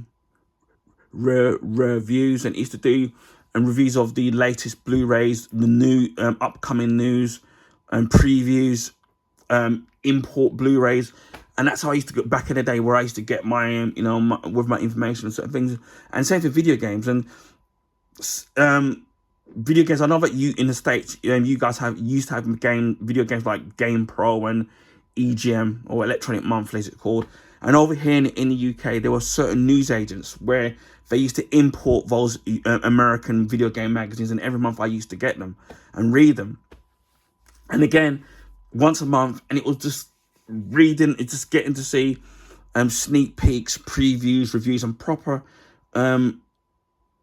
Reviews, and it used to do reviews of the latest Blu-rays, the new upcoming news, and previews, import Blu-rays. And that's how I used to get back in the day, where I used to get my, with my information and certain things. And same for video games. And video games, I know that you in the States, you guys used to have video games like Game Pro and EGM, or Electronic Monthly as it's called. And over here in the UK, there were certain news agents where they used to import those American video game magazines, and every month I used to get them and read them. And again, once a month, and it was just reading, it's just getting to see sneak peeks, previews, reviews, and proper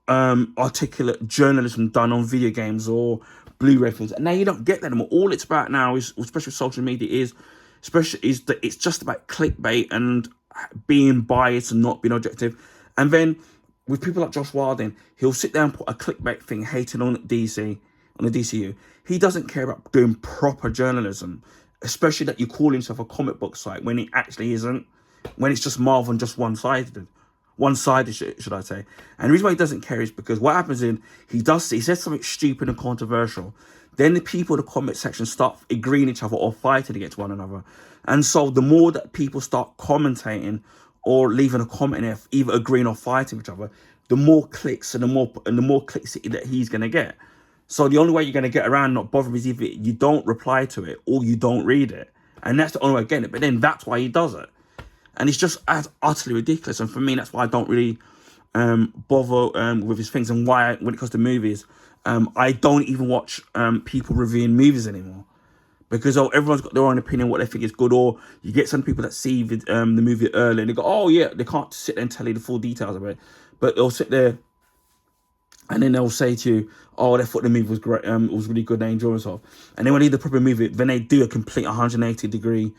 articulate journalism done on video games or Blu-ray films. And now you don't get that anymore. All it's about now is, especially social media, is that it's just about clickbait and being biased and not being objective. And then with people like Josh Wilding, he'll sit there and put a clickbait thing hating on DC, on the DCU. He doesn't care about doing proper journalism, especially that you call himself a comic book site when it actually isn't, when it's just Marvel and just one-sided, should I say. And the reason why he doesn't care is because what happens he says something stupid and controversial, then the people in the comment section start agreeing each other or fighting against one another. And so the more that people start commentating or leaving a comment there, either agreeing or fighting with each other, the more clicks and the more clicks that he's going to get. So the only way you're going to get around not bothering is either you don't reply to it or you don't read it. And that's the only way of getting it. But then that's why he does it. And it's just utterly ridiculous. And for me, that's why I don't really bother with his things. And why, when it comes to movies, I don't even watch people reviewing movies anymore. Because everyone's got their own opinion, what they think is good. Or you get some people that see the movie early and they go, oh yeah, they can't sit there and tell you the full details of it. But they'll sit there and then they'll say to you, oh, they thought the movie was great, it was really good, they enjoyed themselves. And then when they do the proper movie, then they do a complete 180-degree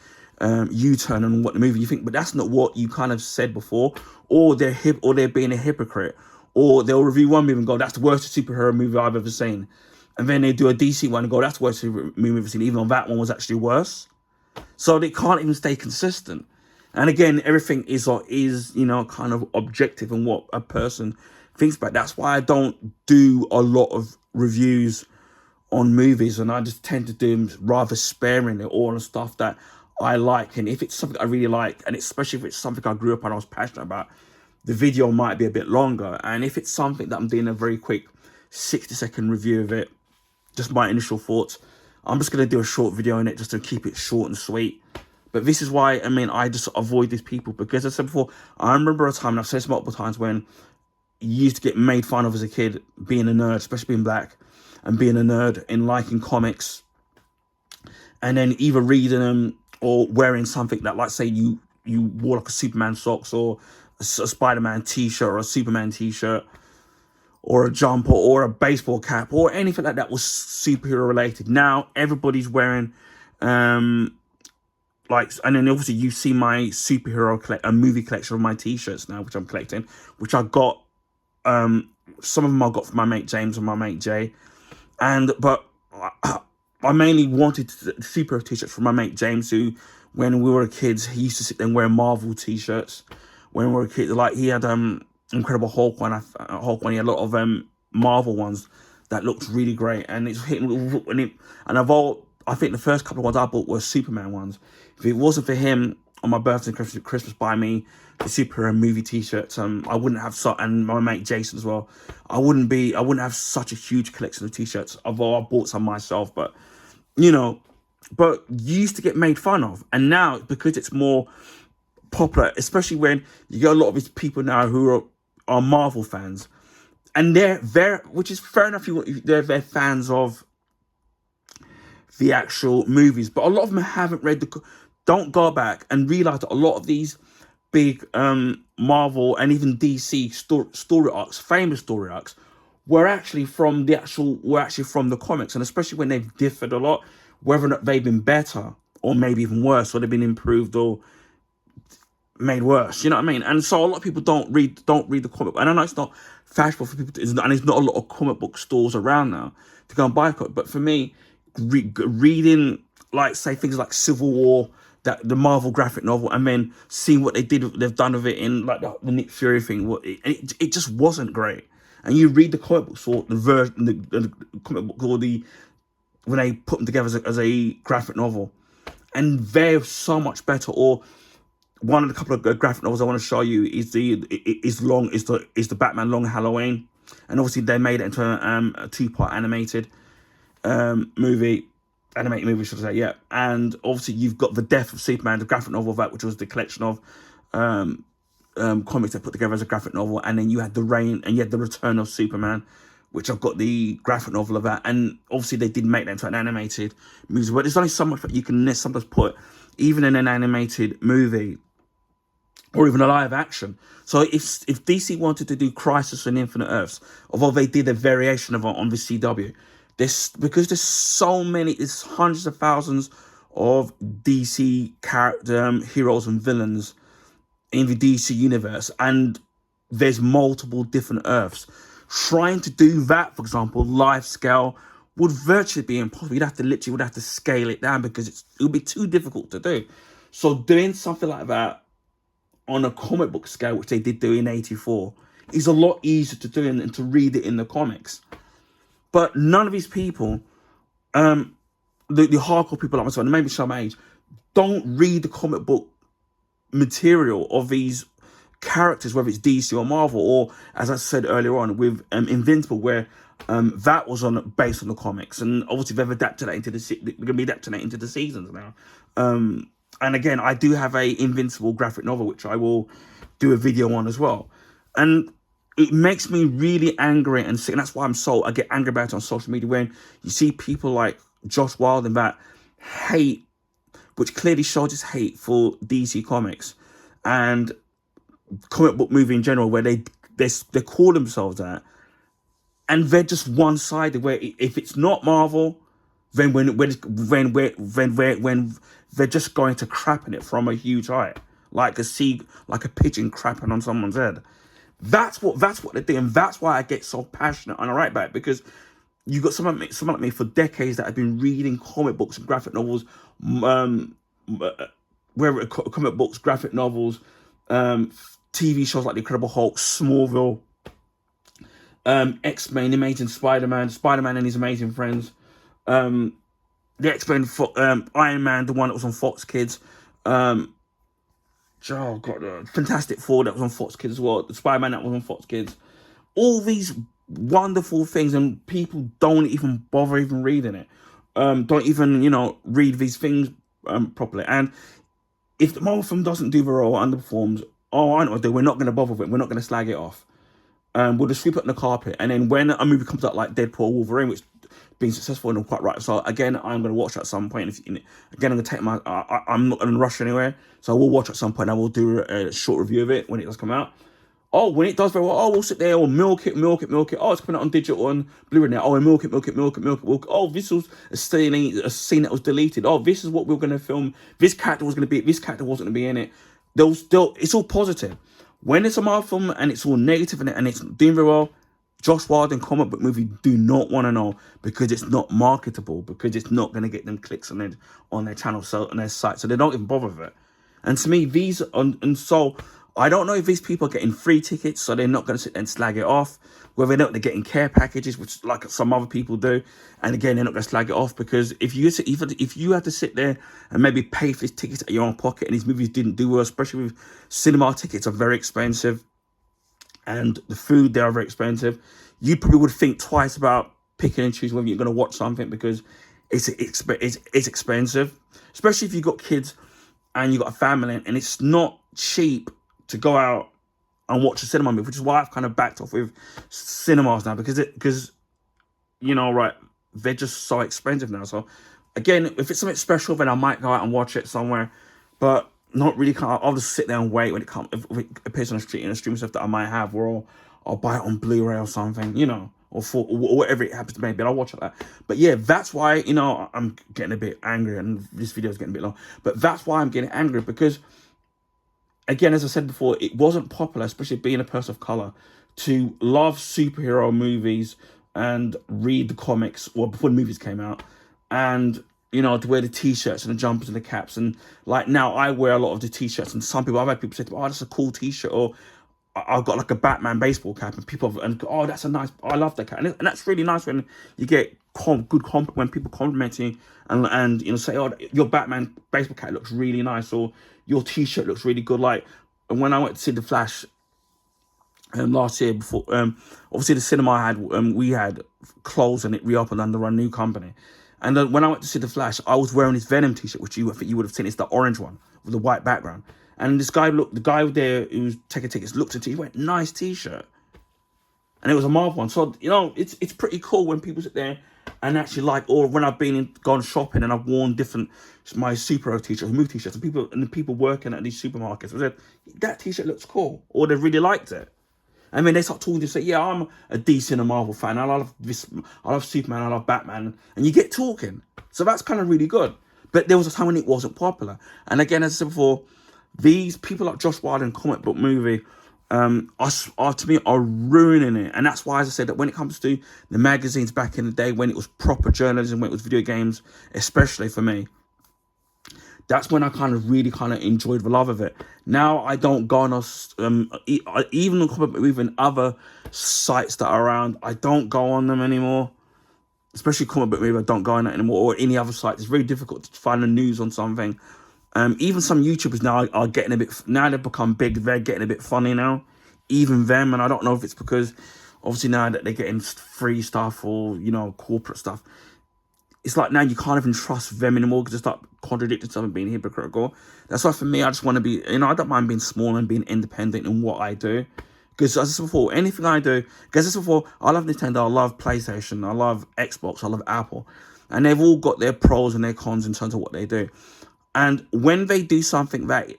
U-turn on what the movie you think, but that's not what you kind of said before. Or they're being a hypocrite. Or they'll review one movie and go, that's the worst superhero movie I've ever seen. And then they do a DC one and go, that's the worst movie I've ever seen, even though that one was actually worse. So they can't even stay consistent. And again, everything is kind of objective in what a person thinks about. That's why I don't do a lot of reviews on movies, and I just tend to do them rather sparingly, all the stuff that I like. And if it's something I really like, and especially if it's something I grew up on, I was passionate about, the video might be a bit longer. And if it's something that I'm doing a very quick 60-second review of it, just my initial thoughts, I'm just going to do a short video on it just to keep it short and sweet. But this is why, I mean, I just avoid these people, because as I said before, I remember a time, and I've said this multiple times, when you used to get made fun of as a kid, being a nerd, especially being black, and being a nerd in liking comics, and then either reading them or wearing something that, like, say you wore like a Superman socks, or a Spider-Man t-shirt, or a Superman t-shirt, or a jumper, or a baseball cap, or anything like that was superhero related. Now everybody's wearing like, and then obviously you see my superhero a movie collection of my t-shirts now, which I'm collecting, which I got, some of them I got from my mate James and my mate Jay, but I mainly wanted the superhero t-shirts from my mate James, who, when we were kids, he used to sit there and wear Marvel t-shirts when we were kids. Like, he had Incredible Hulk one, he had a lot of Marvel ones that looked really great, and it's hitting, I think the first couple of ones I bought were Superman ones. If it wasn't for him on my birthday and Christmas buying me the superhero movie t-shirts, I wouldn't have and my mate Jason as well, I wouldn't have such a huge collection of t-shirts, although I bought some myself. But but you used to get made fun of, and now, because it's more popular, especially when you get a lot of these people now who are Marvel fans, and which is fair enough, they're fans of the actual movies, but a lot of them haven't read don't go back and realize that a lot of these big Marvel and even DC story arcs, famous story arcs, were actually from the comics, and especially when they've differed a lot, whether or not they've been better or maybe even worse, or they've been improved or made worse. You know what I mean? And so a lot of people don't read the comic. And I know it's not fashionable for people and there's not a lot of comic book stores around now to go and buy a comic. But for me, reading, like, say, things like Civil War, the Marvel graphic novel, and then seeing what they've done with it in, like, the Nick Fury thing, it just wasn't great. And you read the comic books, or the comic book, or when they put them together as a graphic novel, and they're so much better. Or one of the couple of graphic novels I want to show you is the Batman Long Halloween, and obviously they made it into a 2-part animated movie, should I say? Yeah. And obviously you've got The Death of Superman, the graphic novel of that, which was the collection of comics they put together as a graphic novel, and then you had The Reign, and you had The Return of Superman, which I've got the graphic novel of that. And obviously they did make that into an animated movie, but there's only so much that you can sometimes put, even in an animated movie, or even a live action. So if DC wanted to do Crisis on Infinite Earths, although they did a variation of it on the CW, because there's hundreds of thousands of DC heroes and villains in the DC universe, and there's multiple different Earths. Trying to do that, for example, live scale, would virtually be impossible. You'd have to scale it down, because it would be too difficult to do. So doing something like that on a comic book scale, which they did do in '84, is a lot easier to do and to read it in the comics. But none of these people, the hardcore people like myself, and maybe some age, don't read the comic book material of these characters, whether it's DC or Marvel, or, as I said earlier on, with Invincible, where that was based on the comics, and obviously they've adapted that they're going to be adapting it into the seasons now. And again, I do have a Invincible graphic novel, which I will do a video on as well. And it makes me really angry and sick, and that's why I get angry about it on social media, when you see people like Josh Wilde and that hate, which clearly shows his hate for DC Comics and comic book movie in general, where they call themselves that, and they're just one-sided. Where if it's not Marvel, then when they're just going to crap in it from a huge height, like a pigeon crapping on someone's head. That's what they do, and that's why I get so passionate and I write about it, because you got someone like me for decades that have been reading comic books and graphic novels, whether comic books, graphic novels, TV shows like The Incredible Hulk, Smallville, X-Men, Amazing Spider-Man and His Amazing Friends, the X-Men, Iron Man, the one that was on Fox Kids, Fantastic Four that was on Fox Kids as well, the Spider-Man that was on Fox Kids. All these wonderful things, and people don't even bother reading it. Don't even, read these things properly. And if the Marvel film doesn't do very well or underperforms, oh, I know what to do. We're not going to bother with it. We're not going to slag it off. We'll just sweep it on the carpet. And then when a movie comes out like Deadpool, Wolverine, which being successful and quite right. So again, I'm going to watch at some point. Again, I'm going to take my. I'm not going to rush anywhere, so I will watch at some point. I will do a short review of it when it does come out. Oh, when it does very well, we'll sit there, we'll milk it. Oh, it's coming out on digital and Blu-ray now. Oh, we'll milk it. Oh, this was a scene that was deleted. Oh, this is what we were going to film. This character was going to be. This character wasn't going to be in it. It's all positive. When it's a Marvel film and it's all negative and it's doing very well, Josh Wilder and comic book movie do not want to know, because it's not marketable, because it's not going to get them clicks on their channel, so on their site, so they don't even bother with it. And to me, so I don't know if these people are getting free tickets, so they're not going to sit there and slag it off. Whether they're getting care packages, which like some other people do, and again they're not going to slag it off, because if you had to sit there and maybe pay for these tickets out of your own pocket, and these movies didn't do well, especially with cinema tickets are very expensive, and the food there are very expensive, you probably would think twice about picking and choosing whether you're going to watch something, because it's expensive, especially if you've got kids and you've got a family, and it's not cheap to go out and watch a cinema movie, which is why I've kind of backed off with cinemas now, because right, they're just so expensive now. So again, if it's something special, then I might go out and watch it somewhere, but not really. I'll just sit there and wait when it comes. If it appears on the street in a stream stuff that I might have, or I'll buy it on Blu-ray or something, or whatever it happens to be. But I'll watch it that. But yeah, that's why I'm getting a bit angry, and this video is getting a bit long. But that's why I'm getting angry, because again, as I said before, it wasn't popular, especially being a person of color, to love superhero movies and read the comics, or before the movies came out, and to wear the t-shirts and the jumpers and the caps. And like now I wear a lot of the t-shirts, and I've had people say to me, oh, that's a cool t-shirt, or I've got like a Batman baseball cap, and oh, that's a nice, I love that cap. And that's really nice when you get when people compliment you and say, oh, your Batman baseball cap looks really nice, or your t-shirt looks really good. Like when I went to see The Flash last year, before obviously the cinema I had, we had closed and it reopened under a new company. And when I went to see The Flash, I was wearing this Venom t-shirt, which I think you would have seen. It's the orange one with the white background. And the guy there who was taking tickets looked at it, he went, nice t-shirt. And it was a Marvel one. So, it's pretty cool when people sit there and actually or when I've gone shopping and I've worn my superhero t-shirts, movie t-shirts, and the people working at these supermarkets said, that t-shirt looks cool, or they really liked it. And then they start talking to you, say, yeah, I'm a DC and a Marvel fan. I love Superman, I love Batman. And you get talking. So that's kind of really good. But there was a time when it wasn't popular. And again, as I said before, these people like Josh Wilder and comic book movie are to me are ruining it. And that's why, as I said, that when it comes to the magazines back in the day, when it was proper journalism, when it was video games, especially for me, that's when I really enjoyed the love of it. Now I don't go on even on comic book, even other sites that are around, I don't go on them anymore. Especially comic book movie, I don't go on that anymore, or any other site. It's very difficult to find the news on something. Even some YouTubers now are getting a bit, now they've become big, they're getting a bit funny now. Even them, and I don't know if it's because, obviously now that they're getting free stuff or, corporate stuff, it's like now you can't even trust them anymore because they start contradicting something, being hypocritical. That's why for me, I just want to be, I don't mind being small and being independent in what I do. Because as I said before, anything I do, because as I said before, I love Nintendo, I love PlayStation, I love Xbox, I love Apple. And they've all got their pros and their cons in terms of what they do. And when they do something that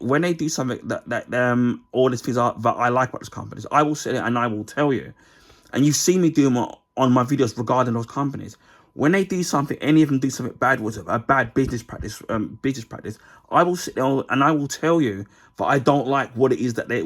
all these things that I like about those companies, I will sit there and I will tell you. And you see me do them on my videos regarding those companies. When they do something, any of them do something bad, was a bad business practice, I will sit there and I will tell you that I don't like what it is that they're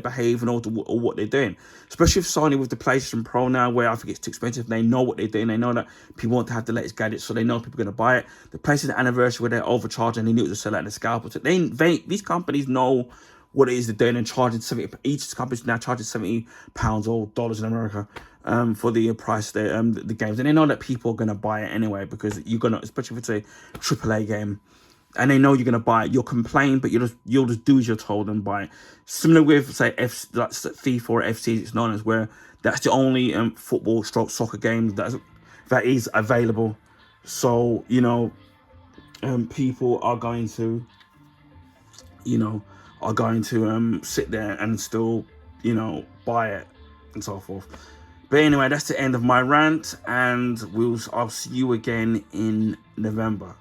behaving or what they're doing. Especially if Sony with the PlayStation Pro now, where I think it's too expensive, they know what they're doing. They know that people want to have the latest gadgets, so they know people are going to buy it. The PlayStation Anniversary where they're overcharging, they knew it was a sell out the scalpel. So these companies know what it is they're doing and charging each company's now charging £70 or dollars in America for the price the games, and they know that people are going to buy it anyway, because you're going to, especially if it's a AAA game, and they know you're going to buy it. You'll complain, but you'll just do as you're told and buy it. Similar with, say, like FIFA or FC, it's known as, where that's the only football soccer game that is available. So people are going to you know, are going to sit there and still, you know, buy it and so forth. But anyway, that's the end of my rant, and I'll see you again in November.